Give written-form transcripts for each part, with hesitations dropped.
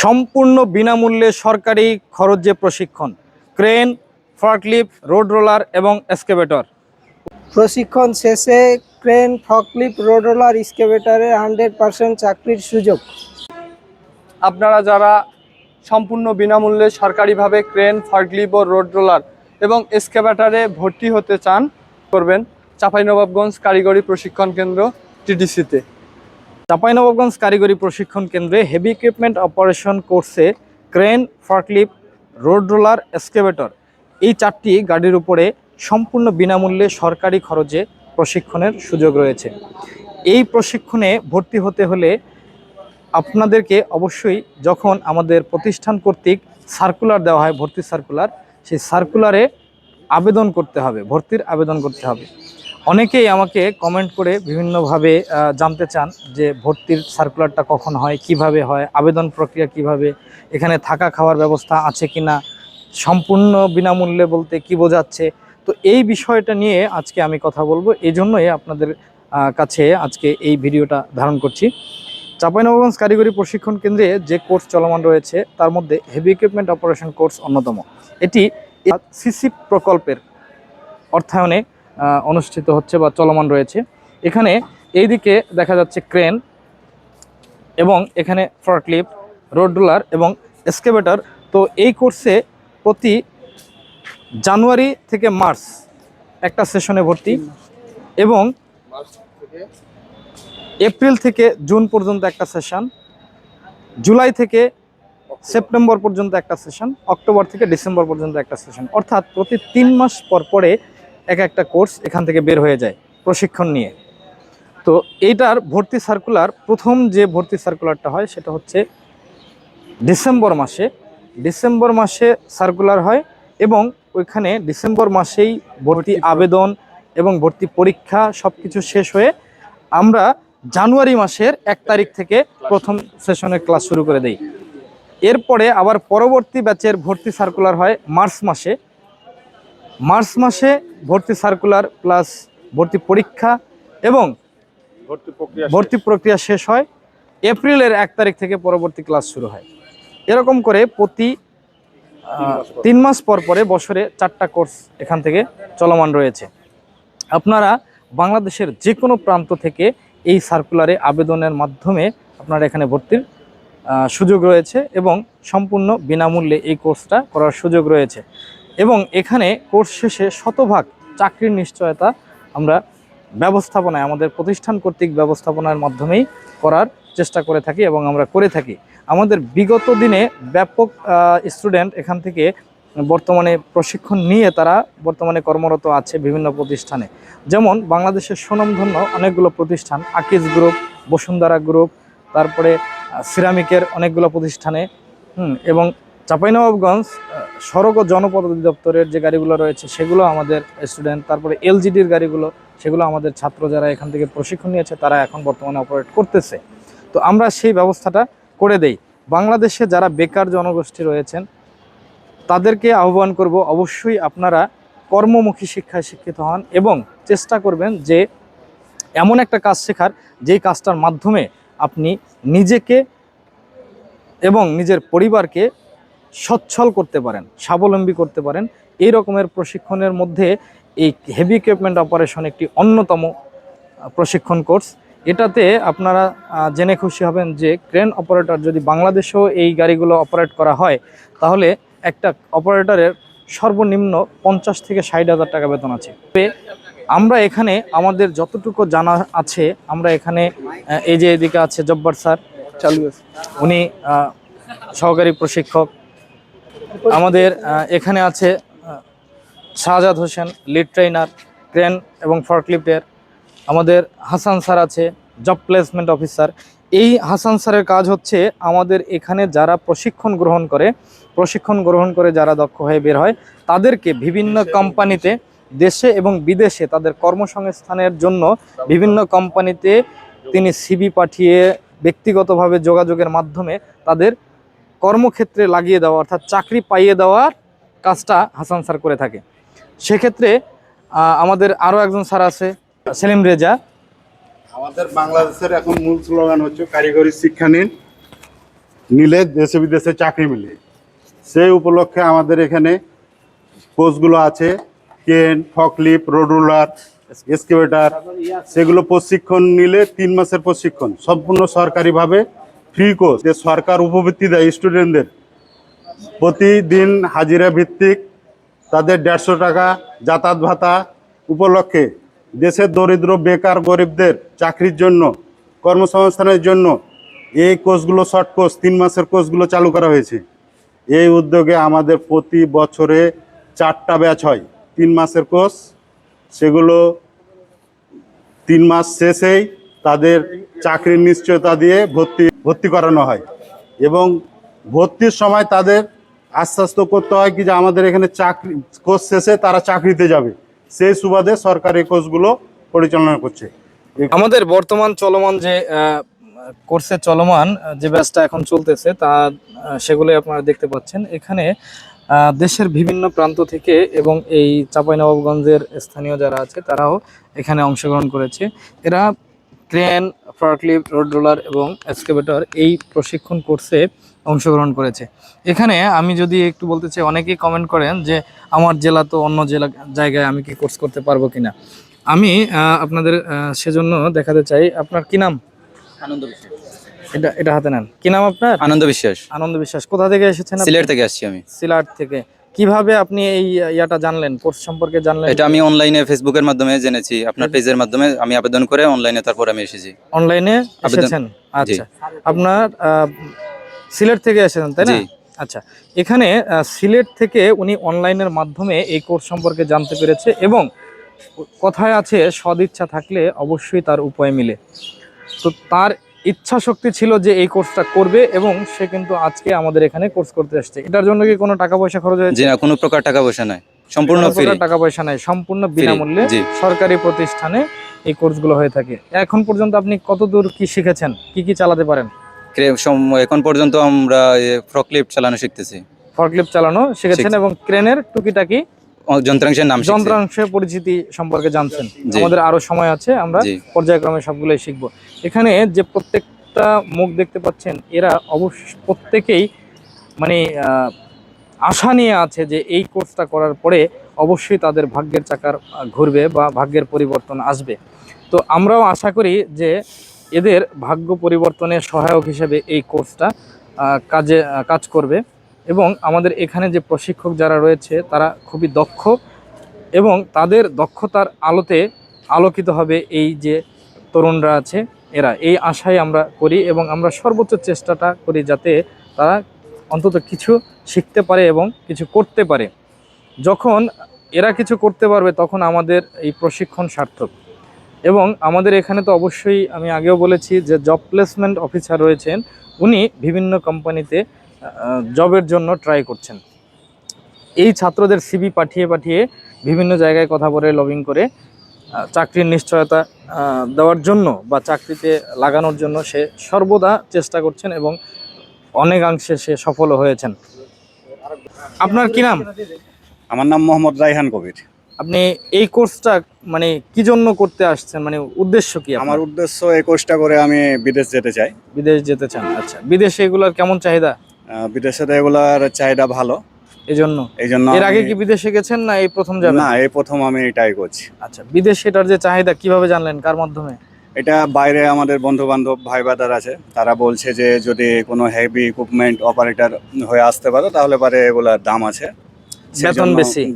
সম্পূর্ণ বিনামূল্যে সরকারি খরচে প্রশিক্ষণ, ক্রেন, ফর্কলিফট, রোড রোলার এবং এক্সকেভেটর। প্রশিক্ষণ শেষে ক্রেন, ফর্কলিফট, রোড রোলার, এক্সকেভেটরে 100% চাকরির সুযোগ। আপনারা যারা সম্পূর্ণ বিনামূল্যে সরকারিভাবে ক্রেন, ফর্কলিফট ও রোড রোলার এবং এক্সকেভেটরে ভর্তি হতে চান, করবেন চাঁপাইনবাবগঞ্জ কারিগরি প্রশিক্ষণ কেন্দ্র টিটিসিতে। চাঁপাইনবাবগঞ্জ কারিগরি প্রশিক্ষণ কেন্দ্রে হেভি ইকুইপমেন্ট অপারেশন কোর্সে crane, forklift, road roller, excavator এই 4টি গাড়ির উপরে সম্পূর্ণ বিনামূল্যে সরকারি খরচে প্রশিক্ষণের সুযোগ রয়েছে। এই প্রশিক্ষণে ভর্তি হতে হলে আপনাদেরকে অবশ্যই যখন আমাদের প্রতিষ্ঠান কর্তৃক সার্কুলার দেওয়া হয়, ভর্তি সার্কুলার, সেই সার্কুলারে আবেদন করতে হবে, ভর্তির আবেদন করতে হবে। অনেকেই আমাকে কমেন্ট করে বিভিন্নভাবে জানতে চান যে ভর্তির সার্কুলারটা কখন হয়, কিভাবে হয়, আবেদন প্রক্রিয়া কিভাবে, এখানে থাকা খাওয়ার ব্যবস্থা আছে কিনা, সম্পূর্ণ বিনামূল্যে বলতে কি বোঝাচ্ছে। তো এই বিষয়টা নিয়ে আজকে আমি কথা বলবো, এই জন্যই আপনাদের কাছে আজকে এই ভিডিওটা ধারণ করছি। চাঁপাইনবাবগঞ্জ কারিগরি প্রশিক্ষণ কেন্দ্রে যে কোর্স চলমান রয়েছে তার মধ্যে হেভি ইকুইপমেন্ট অপারেশন কোর্স অন্যতম। এটি সিসি প্রকল্পের অর্থায়নে অনুষ্ঠিত হচ্ছে বা চলমান রয়েছে। এখানে এইদিকে দেখা যাচ্ছে ক্রেন এবং এখানে ফর্কলিফট, রোড রোলার এবং এক্সকেভেটর। তো এই কোর্সে প্রতি জানুয়ারি থেকে মার্চ একটা সেশনে ভর্তি এবং এপ্রিল থেকে জুন পর্যন্ত একটা সেশন, জুলাই থেকে সেপ্টেম্বর পর্যন্ত একটা সেশন, অক্টোবর থেকে ডিসেম্বর পর্যন্ত একটা সেশন, অর্থাৎ প্রতি 3 মাস পর পরে একটা কোর্স এখান থেকে বের হয়ে যায় প্রশিক্ষণ নিয়ে। তো এইটার ভর্তি সার্কুলার, প্রথম যে ভর্তি সার্কুলারটা হয় সেটা হচ্ছে ডিসেম্বর মাসে সার্কুলার হয় এবং ওইখানে ডিসেম্বর মাসেই ভর্তি আবেদন এবং ভর্তি পরীক্ষা সব কিছু শেষ হয়ে আমরা জানুয়ারি মাসের 1 তারিখ থেকে প্রথম সেশনের ক্লাস শুরু করে দেই। এরপরে আবার পরবর্তী ব্যাচের ভর্তি সার্কুলার হয় মার্চ মাসে ভর্তি সার্কুলার প্লাস ভর্তি পরীক্ষা এবং ভর্তি প্রক্রিয়া শেষ হয়। এপ্রিলের 1 তারিখ থেকে পরবর্তী ক্লাস শুরু হয়। এরকম করে প্রতি 3 মাস পর পরে বছরে 4টা কোর্স এখান থেকে চলমান রয়েছে। আপনারা বাংলাদেশের যে কোনো প্রান্ত থেকে এই সার্কুলারে আবেদনের মাধ্যমে আপনারা এখানে ভর্তির সুযোগ রয়েছে এবং সম্পূর্ণ বিনামূল্যে এই কোর্সটা করার সুযোগ রয়েছে। এবং এখানে কোর্স শেষে শতভাগ চাকরির নিশ্চয়তা আমরা ব্যবস্থাপনায়, আমাদের প্রতিষ্ঠান কর্তৃক ব্যবস্থাপনার মাধ্যমেই করার চেষ্টা করে থাকি এবং আমরা করে থাকি। আমাদের বিগত দিনে ব্যাপক স্টুডেন্ট এখান থেকে বর্তমানে প্রশিক্ষণ নিয়ে তারা বর্তমানে কর্মরত আছে বিভিন্ন প্রতিষ্ঠানে। যেমন বাংলাদেশের সুনামধন্য অনেকগুলো প্রতিষ্ঠান, আকিজ গ্রুপ, বসুন্ধরা গ্রুপ, তারপরে সিরামিকের অনেকগুলো প্রতিষ্ঠানে এবং চাঁপাইনবাবগঞ্জ সড়ক ও জনপথ অধিদপ্তরের যে গাড়িগুলো রয়েছে সেগুলো আমাদের স্টুডেন্ট, তারপরে এলজিডির গাড়িগুলো, সেগুলো আমাদের ছাত্র যারা এখান থেকে প্রশিক্ষণ নিয়েছে তারা এখন বর্তমানে অপারেট করতেছে। তো আমরা সেই ব্যবস্থাটা করে দেই। বাংলাদেশে যারা বেকার জনগোষ্ঠী রয়েছেন তাদেরকে আহ্বান করব, অবশ্যই আপনারা কর্মমুখী শিক্ষায় শিক্ষিত হন এবং চেষ্টা করবেন যে এমন একটা কাজ শেখার যেই কাজটার মাধ্যমে আপনি নিজেকে এবং নিজের পরিবারকে সচ্ছল করতে পারেন, স্বাবলম্বী করতে পারেন। এই রকমের প্রশিক্ষণের মধ্যে এই হেভি ইকুইপমেন্ট অপারেশন একটি অন্যতম প্রশিক্ষণ কোর্স। এটাতে আপনারা জেনে খুশি হবেন যে ক্রেন অপারেটর যদি বাংলাদেশেও এই গাড়িগুলো অপারেট করা হয় তাহলে একটা অপারেটরের সর্বনিম্ন 50 থেকে 60,000 টাকা বেতন আছে। আমরা এখানে আমাদের যতটুকু জানা আছে, আমরা এখানে এই যে এদিকে আছে জব্বার স্যার, উনি সহকারী প্রশিক্ষক। আমাদের এখানে আছে Shahzad Hossain, lead trainer crane এবং ফর্কলিফটের। আমাদের হাসান স্যার আছে, জব প্লেসমেন্ট অফিসার। এই হাসান স্যারের কাজ হচ্ছে আমাদের এখানে যারা প্রশিক্ষণ গ্রহণ করে যারা দক্ষ হয়ে বের হয় তাদেরকে বিভিন্ন কোম্পানিতে, দেশে এবং বিদেশে তাদের কর্মসংস্থানের জন্য বিভিন্ন কোম্পানিতে তিনি সিভি পাঠিয়ে ব্যক্তিগতভাবে যোগাযোগের মাধ্যমে তাদের কর্মক্ষেত্রে লাগিয়ে দেওয়া, অর্থাৎ চাকরি পাইয়ে দেওয়ার কাজটা হাসান স্যার করে থাকে। সেক্ষেত্রে আমাদের আরও একজন স্যার আছে, সেলিম রেজা। আমাদের বাংলাদেশের এখন মূল স্লোগান হচ্ছে কারিগরি শিক্ষা নিন, নিলে দেশে বিদেশে চাকরি মিলে। সেই উপলক্ষে আমাদের এখানে কোর্সগুলো আছে, ক্রেন, ফকলিফট, রোড রোলার, এক্সকেভেটর, সেগুলো প্রশিক্ষণ নিলে 3 মাসের প্রশিক্ষণ সম্পূর্ণ সরকারিভাবে ফ্রি কোর্স। সরকার উপবৃত্তি দেয় স্টুডেন্টদের, প্রতিদিন হাজিরা ভিত্তিক তাদের 150 টাকা যাতায়াত ভাতা উপলক্ষে দেশের দরিদ্র বেকার গরিবদের চাকরির জন্য, কর্মসংস্থানের জন্য এই কোর্সগুলো, শর্ট কোর্স 3 মাসের কোর্সগুলো চালু করা হয়েছে। এই উদ্যোগে আমাদের প্রতি বছরে 4টা ব্যাচ হয় 3 মাসের কোর্স। সেগুলো 3 মাস শেষেই তাদের চাকরির নিশ্চয়তা দিয়ে ভর্তি করানো হয় এবং ভর্তির সময় তাদের আশ্বস্ত করতে হয় কি যে আমাদের এখানে চাকরি, কোর্স শেষে তারা চাকরিতে যাবে। সেই সুবাদে সরকার এই কোর্সগুলো পরিচালনা করছে। আমাদের বর্তমান চলমান যে কোর্সে চলমান যে ব্যাচটা এখন চলতেছে তা সেগুলো আপনারা দেখতে পাচ্ছেন। এখানে দেশের বিভিন্ন প্রান্ত থেকে এবং এই চাঁপাইনবাবগঞ্জের স্থানীয় যারা আছে তারাও এখানে অংশগ্রহণ করেছে। এরা ক্রেন, ফর্কলিফট, রোড রোলার এবং এক্সকেভেটর এই প্রশিক্ষণ কোর্সে অংশগ্রহণ করেছে। এখানে আমি যদি একটু বলতে চাই, অনেকেই কমেন্ট করেন যে আমার জেলা তো অন্য জায়গায় আমি কি কোর্স করতে পারবো কিনা। আমি আপনাদের সেজন্য দেখাতে চাই। আপনার কি নাম? আনন্দ বিশ্বাস। এটা হাতে নেন। কি নাম আপনার? আনন্দ বিশ্বাস। আনন্দ বিশ্বাস। কোথা থেকে এসেছেন আপনি? সিলেট থেকে আসছি আমি। সিলেট থেকে। কিভাবে আপনি এই ইয়াটা জানলেন, কোর্স সম্পর্কে জানলেন? এটা আমি অনলাইনে ফেসবুকের মাধ্যমে জেনেছি, আপনার পেজের মাধ্যমে আমি আবেদন করে অনলাইনে তারপর আমি এসেছি। অনলাইনে এসেছেন? আচ্ছা, আপনার সিলেট থেকে এসেছেন তাই না? জি। আচ্ছা, এখানে সিলেট থেকে উনি অনলাইনের মাধ্যমে এই কোর্স সম্পর্কে জানতে পেরেছে এবং কথায় আছে সদিচ্ছা থাকলে অবশ্যই তার উপায় মিলে। তো তার ইচ্ছা শক্তি ছিল যে এই কোর্সটা করবে এবং সে কিন্তু আজকে আমাদের এখানে কোর্স করতে আসছে। এটার জন্য কি কোনো টাকা পয়সা খরচ হয়েছে? জি না, কোনো প্রকার টাকা পয়সা নাই, সম্পূর্ণ কোনো ফ্রি। প্রকার টাকা পয়সা নাই, সম্পূর্ণ বিনামূল্যে জি। সরকারি প্রতিষ্ঠানে এই কোর্সগুলো হয়ে থাকে। এখন পর্যন্ত আপনি কতদূর কি শিখেছেন, কি কি চালাতে পারেন? এখন পর্যন্ত আমরা ফর্কলিফট চালানো শিখতেছি। ফর্কলিফট চালানো শিখেছেন এবং ক্রেনের টুকিটাকি যন্ত্রাংশের নাম শিখছি। যন্ত্রাংশের পরিচিতি সম্পর্কে জানছেন। জি। আমাদের আরো সময় আছে, আমরা জি। পর্যায়ক্রমে সবগুলোই শিখবো। এখানে যে প্রত্যেকটা মুখ দেখতে পাচ্ছেন, এরা অবশ্য প্রত্যেকেই মানে আশা নিয়ে আছে যে এই কোর্সটা করার পরে অবশ্যই তাদের ভাগ্যের চাকার ঘুরবে বা ভাগ্যের পরিবর্তন আসবে। তো আমরাও আশা করি যে এদের ভাগ্য পরিবর্তনের সহায়ক হিসেবে এই কোর্সটা কাজ করবে এবং আমাদের এখানে যে প্রশিক্ষক যারা রয়েছে তারা খুবই দক্ষ এবং তাদের দক্ষতার আলোতে আলোকিত হবে এই যে তরুণরা আছে এরা। এই আশাই আমরা করি এবং আমরা সর্বোচ্চ চেষ্টাটা করি যাতে তারা অন্তত কিছু শিখতে পারে এবং কিছু করতে পারে। যখন এরা কিছু করতে পারবে তখন আমাদের এই প্রশিক্ষণ সার্থক। এবং আমাদের এখানে তো অবশ্যই আমি আগেও বলেছি যে জব প্লেসমেন্ট অফিসার রয়েছেন, উনি বিভিন্ন কোম্পানিতে জবের জন্য ট্রাই করছেন। এই ছাত্রদের সিভি পাঠিয়ে পাঠিয়ে বিভিন্ন জায়গায় কথা বলে লবিং করে চাকরির নিশ্চয়তা দেওয়ার জন্য বা চাকরিতে লাগানোর জন্য সে সর্বদা চেষ্টা করছেন এবং অনেকাংশে সে সফল হয়েছেন। আপনার কি নাম? আমার নাম মোহাম্মদ রায়হান কবির। আপনি এই কোর্সটা মানে কি জন্য করতে আসছেন, মানে উদ্দেশ্য কি? আমার উদ্দেশ্য এই কোর্সটা করে আমি বিদেশ যেতে চাই। বিদেশ যেতে চান? আচ্ছা, বিদেশে এগুলার কেমন চাহিদা? বিদেশে এগুলার চাহিদা ভালো, এই জন্য এর আগে কি বিদেশে গেছেন না এই প্রথম যাবেন? না, এই প্রথম আমি এটাই করছি। আচ্ছা, বিদেশে এটার যে চাহিদা কিভাবে জানলেন, কার মাধ্যমে? এটা বাইরে আমাদের বন্ধু বান্ধব ভাই বাদার আছে, তারা বলছে যে যদি কোনো হেভি ইকুইপমেন্ট অপারেটর হয়ে আসতে পারো তাহলে পারে এগুলার দাম আছে,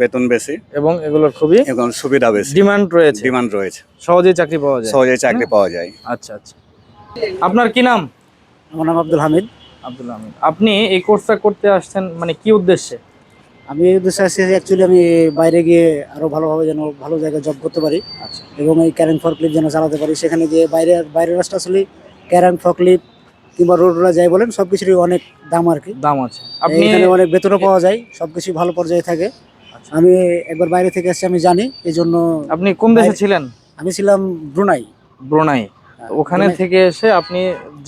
বেতন বেশি এবং এগুলোর খুবই এবং সুবিধা বেশি, ডিমান্ড রয়েছে, সহজেই চাকরি পাওয়া যায়। আচ্ছা আচ্ছা, আপনার কি নাম? আমার নাম আব্দুল হামিদ। আব্দুল হামিদ, আপনি এই কোর্সটা করতে আসছেন মানে কি উদ্দেশ্যে? আমি এই উদ্দেশ্যে আসছি অ্যাকচুয়ালি আমি বাইরে গিয়ে আরো ভালোভাবে যেন ভালো জায়গায় জব করতে পারি। আচ্ছা, এবং এই ক্যারেন ফর্কলিফট যেন চালাতে পারি। সেখানে গিয়ে বাইরের রাস্তা আসলে ক্যারেন ফর্কলিফট কিংবা রোডরা যাই বলেন সবকিছুরই অনেক দাম আর কি, দাম আছে। আপনি এখানে অনেক বেতনও পাওয়া যায়, সবকিছু ভালো পর্যায়ে থাকে। আমি একবার বাইরে থেকে আসছি, আমি জানি এই জন্য। আপনি কোন দেশে ছিলেন? আমি ছিলাম ব্রুনাই। ওখানে থেকে এসে আপনি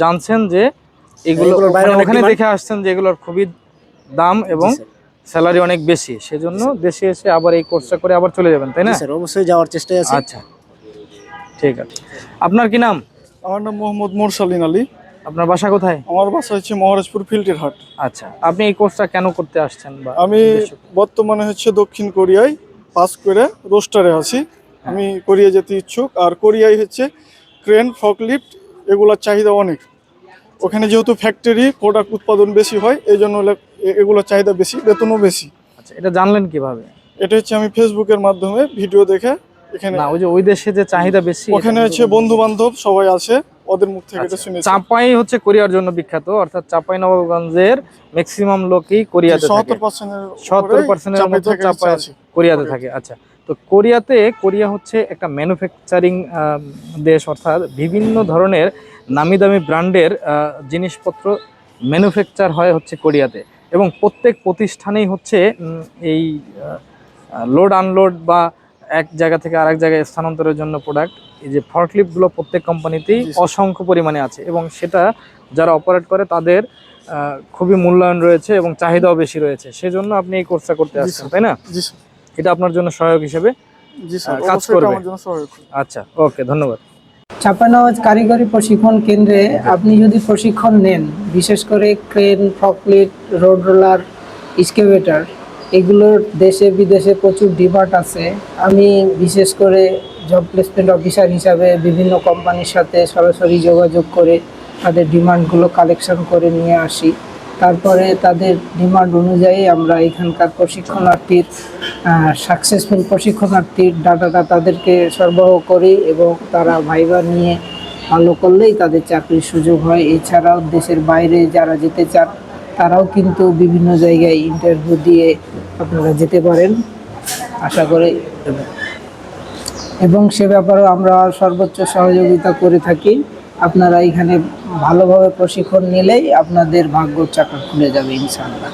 জানছেন যে এগুলো ওখানে দেখে আসছেন যে এগুলোর খুবই দাম এবং স্যালারি অনেক বেশি, সেজন্য দেশে এসে আবার এই কোর্সটা করে আবার চলে যাবেন, তাই না? স্যার অবশ্যই যাওয়ার চেষ্টায় আছি। আচ্ছা, ঠিক আছে। আপনার কি নাম? আমার নাম মোহাম্মদ মোরসালিন আলী। আপনার বাসা কোথায়? আমার বাসা হচ্ছে মহারাজপুর ফিল্টের হাট। আচ্ছা, আপনি এই কোর্সটা কেন করতে আসছেন? বা আমি বর্তমানে হচ্ছে দক্ষিণ কোরিয়ায় পাস করে রোস্টারে আছি। আমি কোরিয়া যেতে ইচ্ছুক। আর কোরিয়ায় হচ্ছে ক্রেন, ফকলিফট এগুলোর চাহিদা অনেক। ওখানে যেহেতু ফ্যাক্টরি প্রোডাক্ট উৎপাদন বেশি হয়, এই জন্য এগুলোর চাহিদা বেশি, বেতনও বেশি। আচ্ছা, এটা জানলেন কিভাবে? এটা হচ্ছে আমি ফেসবুকের মাধ্যমে ভিডিও দেখে এখানে, না, ওই যে ওই দেশে যে চাহিদা বেশি, ওখানে হচ্ছে বন্ধু বান্ধব সবাই আছে, ওদের মুখ থেকে এটা শুনেছি। চাপাই হচ্ছে কোরিয়ার জন্য বিখ্যাত, অর্থাৎ চাপাই নবাবগঞ্জের ম্যাক্সিমাম লোকই কোরিয়াতে থাকে। 70%-এর মতো চাপাই কোরিয়াতে থাকে। আচ্ছা, তো কোরিয়া হচ্ছে একটা ম্যানুফ্যাকচারিং দেশ, অর্থাৎ বিভিন্ন ধরনের নামি দামি ব্র্যান্ডের জিনিসপত্র ম্যানুফ্যাকচার হয় হচ্ছে কোরিয়াতে, এবং প্রত্যেক প্রতিষ্ঠানেই হচ্ছে এই লোড আনলোড বা এক জায়গা থেকে আরেক জায়গায় স্থানান্তরের জন্য প্রোডাক্ট, এই যে ফর্কলিফটগুলো প্রত্যেক কোম্পানিতেই অসংখ্য পরিমাণে আছে, এবং সেটা যারা অপারেট করে তাদের খুবই মূল্যায়ন রয়েছে এবং চাহিদাও বেশি রয়েছে। সেজন্য আপনি এই কোর্সটা করতে আসছেন, তাই না? এটা আপনার জন্য সহায়ক হিসেবে কাজ করবে। আচ্ছা, ওকে, ধন্যবাদ। চাঁপাইনবাবগঞ্জ কারিগরি প্রশিক্ষণ কেন্দ্রে আপনি যদি প্রশিক্ষণ নেন, বিশেষ করে ক্রেন, ফকলিফট, রোড রোলার, এক্সকেভেটর, এগুলোর দেশে বিদেশে প্রচুর ডিমান্ড আছে। আমি বিশেষ করে জব প্লেসমেন্ট অফিসার হিসাবে বিভিন্ন কোম্পানির সাথে সরাসরি যোগাযোগ করে তাদের ডিমান্ডগুলো কালেকশন করে নিয়ে আসি। তারপরে তাদের ডিমান্ড অনুযায়ী আমরা এখানকার প্রশিক্ষণার্থীর সাকসেসফুল প্রশিক্ষণার্থীর ডাটাটা তাদেরকে সরবরাহ করি, এবং তারা ভাইবা নিয়ে ভালো করলেই তাদের চাকরির সুযোগ হয়। এছাড়াও দেশের বাইরে যারা যেতে চান তারাও কিন্তু বিভিন্ন জায়গায় ইন্টারভিউ দিয়ে আপনারা যেতে পারেন, আশা করি। এবং সে ব্যাপারেও আমরা সর্বোচ্চ সহযোগিতা করে থাকি। আপনারা এখানে ভালোভাবে প্রশিক্ষণ নিলেই আপনাদের ভাগ্যর চাকা খুলে যাবে ইনশাআল্লাহ।